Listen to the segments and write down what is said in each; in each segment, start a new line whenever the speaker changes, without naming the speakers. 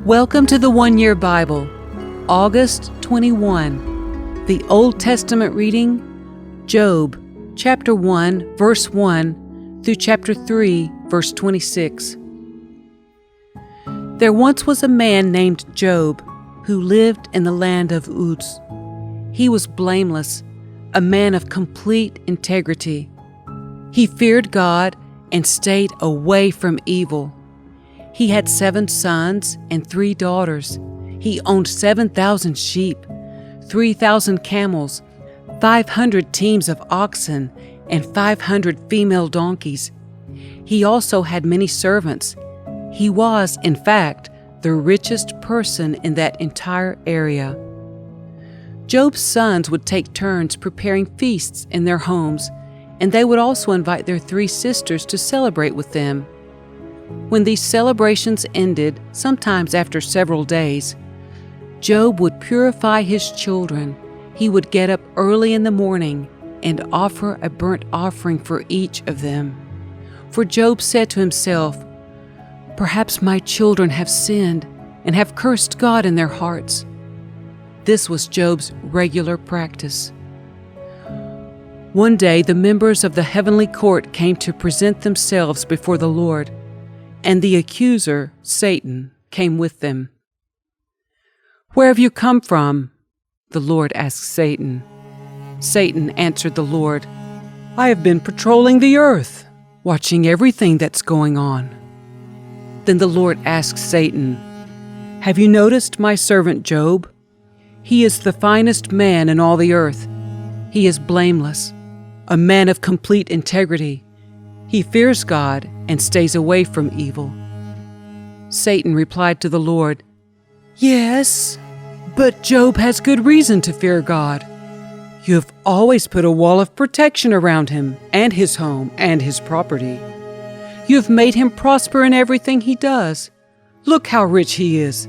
Welcome to the One Year Bible, August 21. The Old Testament reading, Job, chapter 1, verse 1 through chapter 3, verse 26. There once was a man named Job who lived in the land of Uz. He was blameless, a man of complete integrity. He feared God and stayed away from evil. He had 7 sons and 3 daughters. He owned 7,000 sheep, 3,000 camels, 500 teams of oxen, and 500 female donkeys. He also had many servants. He was, in fact, the richest person in that entire area. Job's sons would take turns preparing feasts in their homes, and they would also invite their 3 sisters to celebrate with them. When these celebrations ended, sometimes after several days, Job would purify his children. He would get up early in the morning and offer a burnt offering for each of them. For Job said to himself, "Perhaps my children have sinned and have cursed God in their hearts." This was Job's regular practice. One day, the members of the heavenly court came to present themselves before the Lord, and the accuser, Satan, came with them. "Where have you come from?" the Lord asked Satan. Satan answered the Lord, "I have been patrolling the earth, watching everything that's going on." Then the Lord asked Satan, "Have you noticed my servant Job? He is the finest man in all the earth. He is blameless, a man of complete integrity. He fears God and stays away from evil." Satan replied to the Lord, "Yes, but Job has good reason to fear God. You have always put a wall of protection around him and his home and his property. You have made him prosper in everything he does. Look how rich he is.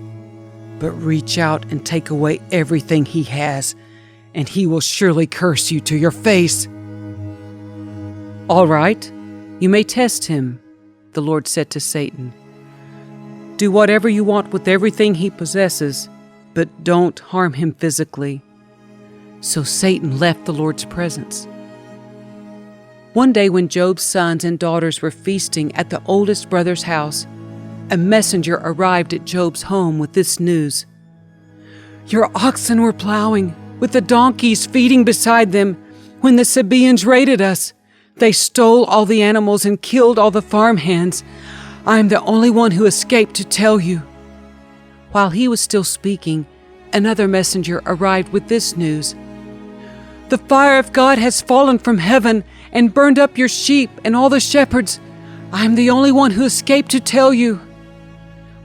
But reach out and take away everything he has, and he will surely curse you to your face." "All right, you may test him," the Lord said to Satan. "Do whatever you want with everything he possesses, but don't harm him physically." So Satan left the Lord's presence. One day when Job's sons and daughters were feasting at the oldest brother's house, a messenger arrived at Job's home with this news: "Your oxen were plowing, with the donkeys feeding beside them, when the Sabaeans raided us. They stole all the animals and killed all the farmhands. I am the only one who escaped to tell you." While he was still speaking, another messenger arrived with this news: "The fire of God has fallen from heaven and burned up your sheep and all the shepherds. I am the only one who escaped to tell you."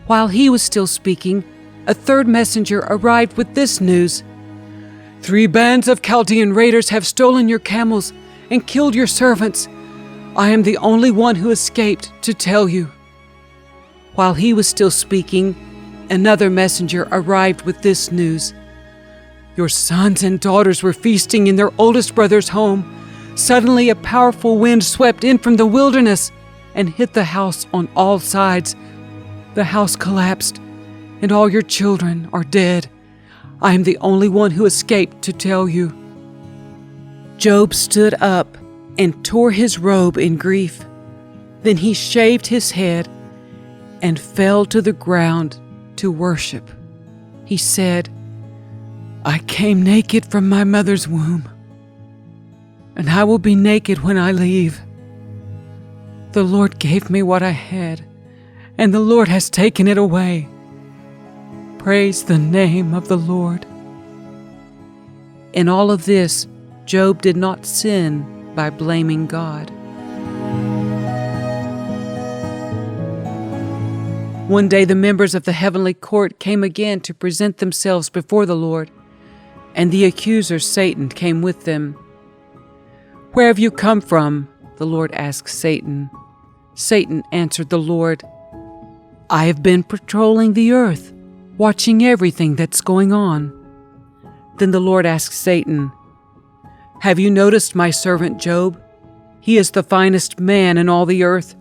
While he was still speaking, a third messenger arrived with this news: "3 bands of Chaldean raiders have stolen your camels and killed your servants. I am the only one who escaped to tell you." While he was still speaking, another messenger arrived with this news: "Your sons and daughters were feasting in their oldest brother's home. Suddenly a powerful wind swept in from the wilderness and hit the house on all sides. The house collapsed, and all your children are dead. I am the only one who escaped to tell you." Job stood up and tore his robe in grief. Then he shaved his head and fell to the ground to worship. He said, "I came naked from my mother's womb, and I will be naked when I leave. The Lord gave me what I had, and the Lord has taken it away. Praise the name of the Lord." In all of this, Job did not sin by blaming God. One day the members of the heavenly court came again to present themselves before the Lord, and the accuser Satan came with them. "Where have you come from?" the Lord asked Satan. Satan answered the Lord, "I have been patrolling the earth, watching everything that's going on." Then the Lord asked Satan, "Have you noticed my servant Job? He is the finest man in all the earth.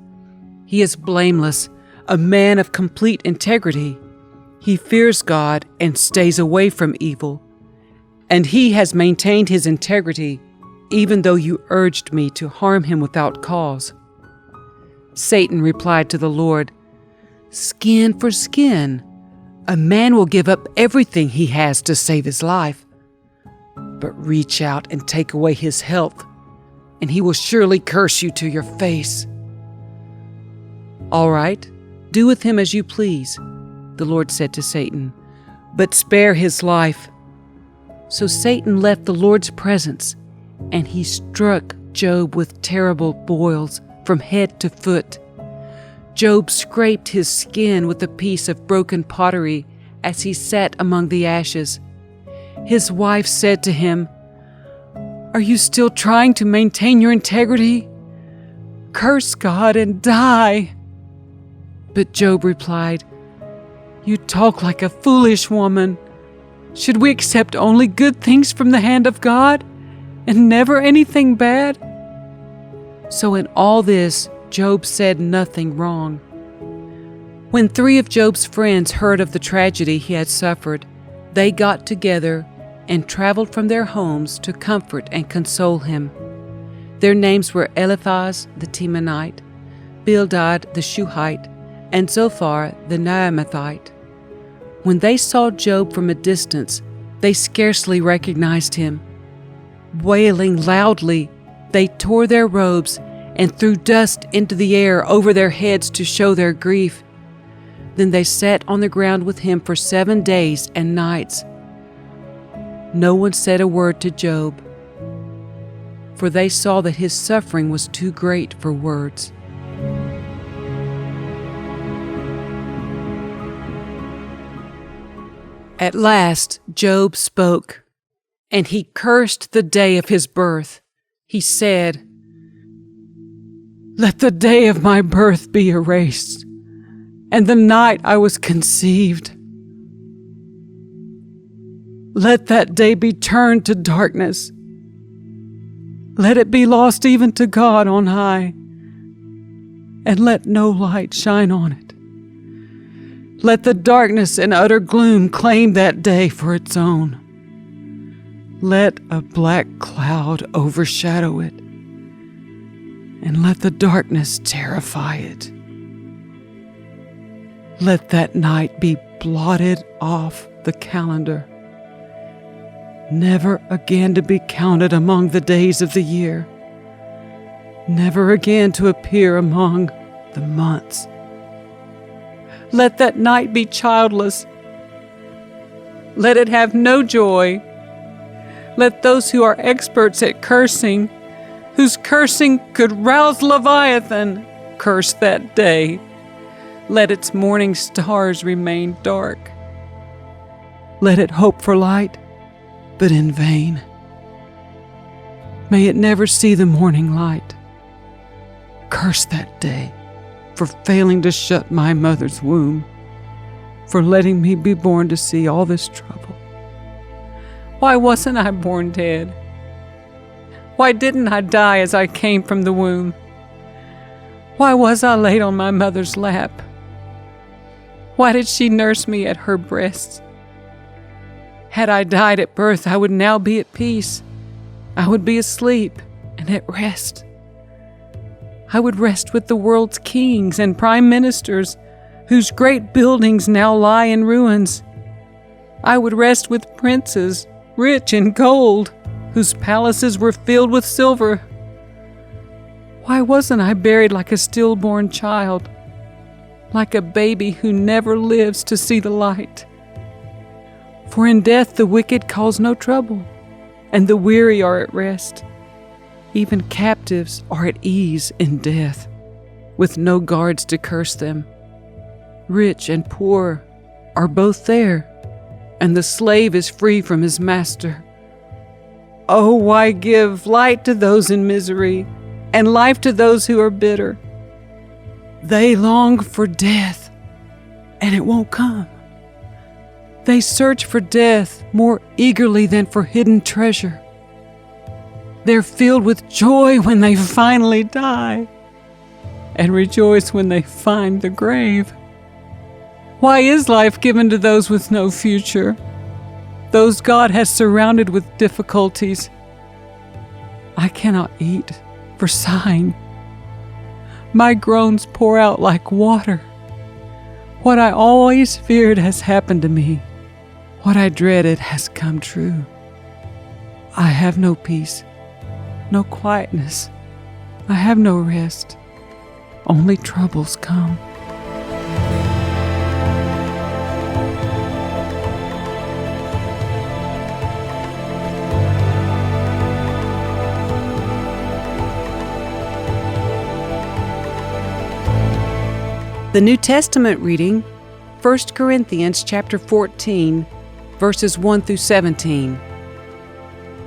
He is blameless, a man of complete integrity. He fears God and stays away from evil. And he has maintained his integrity, even though you urged me to harm him without cause." Satan replied to the Lord, "Skin for skin. A man will give up everything he has to save his life. But reach out and take away his health, and he will surely curse you to your face." "All right, do with him as you please," the Lord said to Satan, "but spare his life." So Satan left the Lord's presence, and he struck Job with terrible boils from head to foot. Job scraped his skin with a piece of broken pottery as he sat among the ashes. His wife said to him, "Are you still trying to maintain your integrity? Curse God and die." But Job replied, "You talk like a foolish woman. Should we accept only good things from the hand of God and never anything bad?" So in all this, Job said nothing wrong. When 3 of Job's friends heard of the tragedy he had suffered, they got together and traveled from their homes to comfort and console him. Their names were Eliphaz the Temanite, Bildad the Shuhite, and Zophar the Naamathite. When they saw Job from a distance, they scarcely recognized him. Wailing loudly, they tore their robes and threw dust into the air over their heads to show their grief. Then they sat on the ground with him for 7 days and nights. No one said a word to Job, for they saw that his suffering was too great for words. At last Job spoke, and he cursed the day of his birth. He said, "Let the day of my birth be erased, and the night I was conceived. Let that day be turned to darkness. Let it be lost even to God on high, and let no light shine on it. Let the darkness and utter gloom claim that day for its own. Let a black cloud overshadow it, and let the darkness terrify it. Let that night be blotted off the calendar, never again to be counted among the days of the year, never again to appear among the months. Let that night be childless. Let it have no joy. Let those who are experts at cursing, whose cursing could rouse Leviathan, curse that day. Let its morning stars remain dark. Let it hope for light, but in vain. May it never see the morning light. Curse that day for failing to shut my mother's womb, for letting me be born to see all this trouble. Why wasn't I born dead? Why didn't I die as I came from the womb? Why was I laid on my mother's lap? Why did she nurse me at her breasts? Had I died at birth, I would now be at peace. I would be asleep and at rest. I would rest with the world's kings and prime ministers, whose great buildings now lie in ruins. I would rest with princes, rich in gold, whose palaces were filled with silver. Why wasn't I buried like a stillborn child, like a baby who never lives to see the light? For in death the wicked cause no trouble, and the weary are at rest. Even captives are at ease in death, with no guards to curse them. Rich and poor are both there, and the slave is free from his master. Oh, why give light to those in misery, and life to those who are bitter? They long for death, and it won't come. They search for death more eagerly than for hidden treasure. They're filled with joy when they finally die, and rejoice when they find the grave. Why is life given to those with no future, those God has surrounded with difficulties? I cannot eat for sighing. My groans pour out like water. What I always feared has happened to me. What I dreaded has come true. I have no peace, no quietness. I have no rest. Only troubles come. The New Testament reading, 1 Corinthians chapter 14, verses 1 through 17.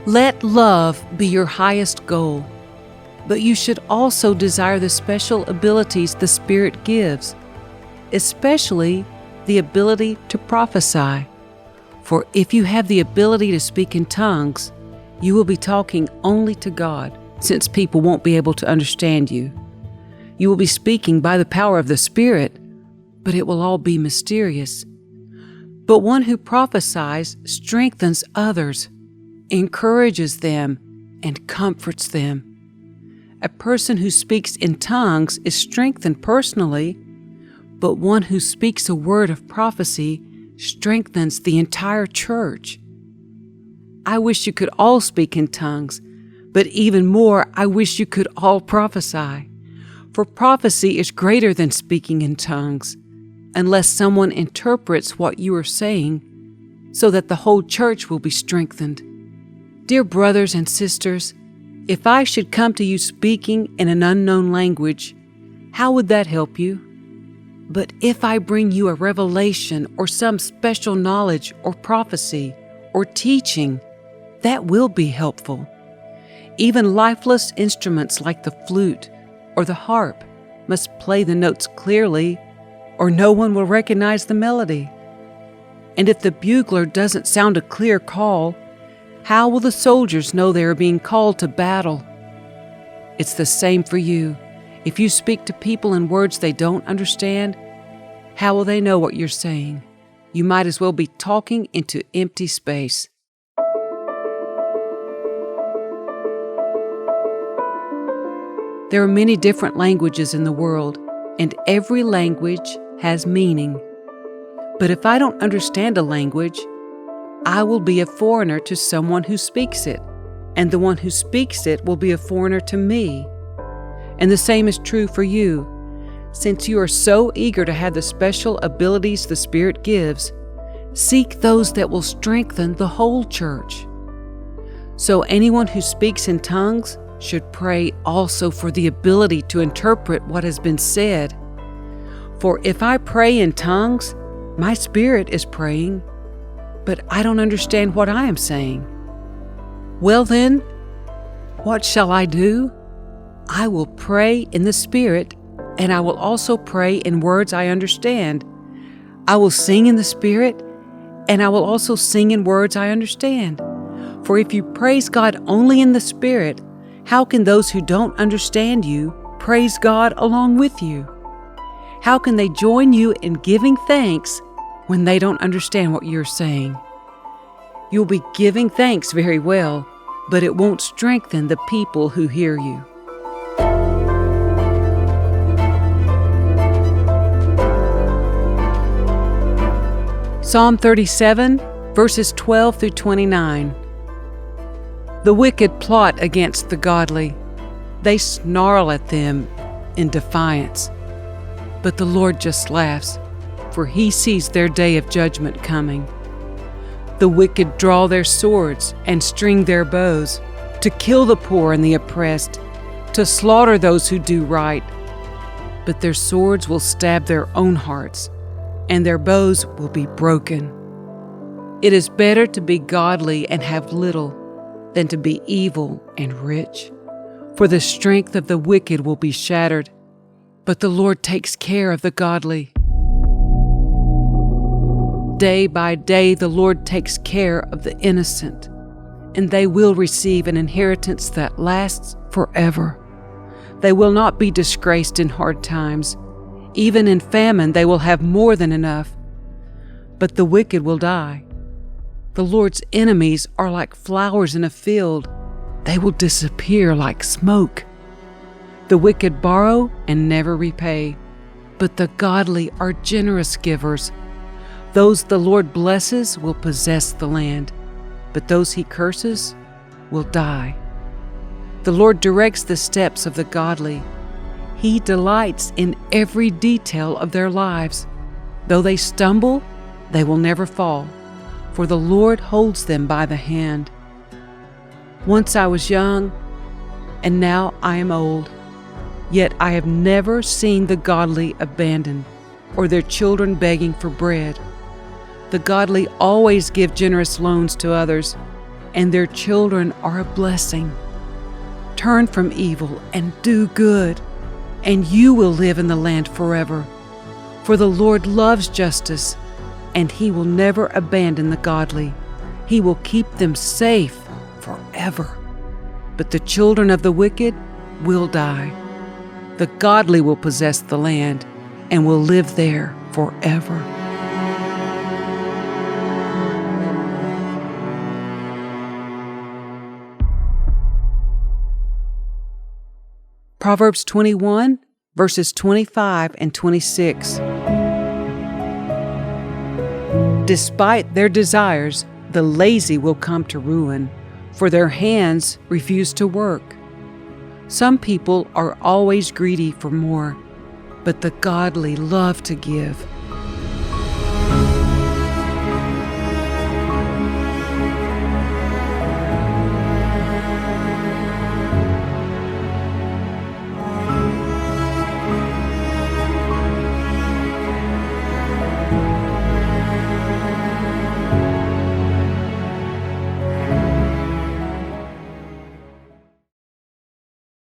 Let love be your highest goal, but you should also desire the special abilities the Spirit gives, especially the ability to prophesy. For if you have the ability to speak in tongues, you will be talking only to God, since people won't be able to understand you. You will be speaking by the power of the Spirit, but it will all be mysterious. But one who prophesies strengthens others, encourages them, and comforts them. A person who speaks in tongues is strengthened personally, but one who speaks a word of prophecy strengthens the entire church. I wish you could all speak in tongues, but even more, I wish you could all prophesy. For prophecy is greater than speaking in tongues, unless someone interprets what you are saying, so that the whole church will be strengthened. Dear brothers and sisters, if I should come to you speaking in an unknown language, how would that help you? But if I bring you a revelation or some special knowledge or prophecy or teaching, that will be helpful. Even lifeless instruments like the flute or the harp must play the notes clearly, or no one will recognize the melody. And if the bugler doesn't sound a clear call, how will the soldiers know they are being called to battle? It's the same for you. If you speak to people in words they don't understand, how will they know what you're saying? You might as well be talking into empty space. There are many different languages in the world, and every language has meaning. But if I don't understand a language, I will be a foreigner to someone who speaks it, and the one who speaks it will be a foreigner to me. And the same is true for you. Since you are so eager to have the special abilities the Spirit gives, seek those that will strengthen the whole church. So anyone who speaks in tongues should pray also for the ability to interpret what has been said. For if I pray in tongues, my spirit is praying, but I don't understand what I am saying. Well then, what shall I do? I will pray in the Spirit, and I will also pray in words I understand. I will sing in the Spirit, and I will also sing in words I understand. For if you praise God only in the Spirit, how can those who don't understand you praise God along with you? How can they join you in giving thanks when they don't understand what you're saying? You'll be giving thanks very well, but it won't strengthen the people who hear you. Psalm 37, verses 12 through 29. The wicked plot against the godly. They snarl at them in defiance. But the Lord just laughs, for He sees their day of judgment coming. The wicked draw their swords and string their bows to kill the poor and the oppressed, to slaughter those who do right. But their swords will stab their own hearts, and their bows will be broken. It is better to be godly and have little than to be evil and rich. For the strength of the wicked will be shattered, but the Lord takes care of the godly. Day by day the Lord takes care of the innocent, and they will receive an inheritance that lasts forever. They will not be disgraced in hard times. Even in famine, they will have more than enough. But the wicked will die. The Lord's enemies are like flowers in a field. They will disappear like smoke. The wicked borrow and never repay, but the godly are generous givers. Those the Lord blesses will possess the land, but those he curses will die. The Lord directs the steps of the godly. He delights in every detail of their lives. Though they stumble, they will never fall, for the Lord holds them by the hand. Once I was young, and now I am old, yet I have never seen the godly abandoned, or their children begging for bread. The godly always give generous loans to others, and their children are a blessing. Turn from evil and do good, and you will live in the land forever. For the Lord loves justice, and he will never abandon the godly. He will keep them safe forever. But the children of the wicked will die. The godly will possess the land and will live there forever. Proverbs 21, verses 25 and 26. Despite their desires, the lazy will come to ruin, for their hands refuse to work. Some people are always greedy for more, but the godly love to give.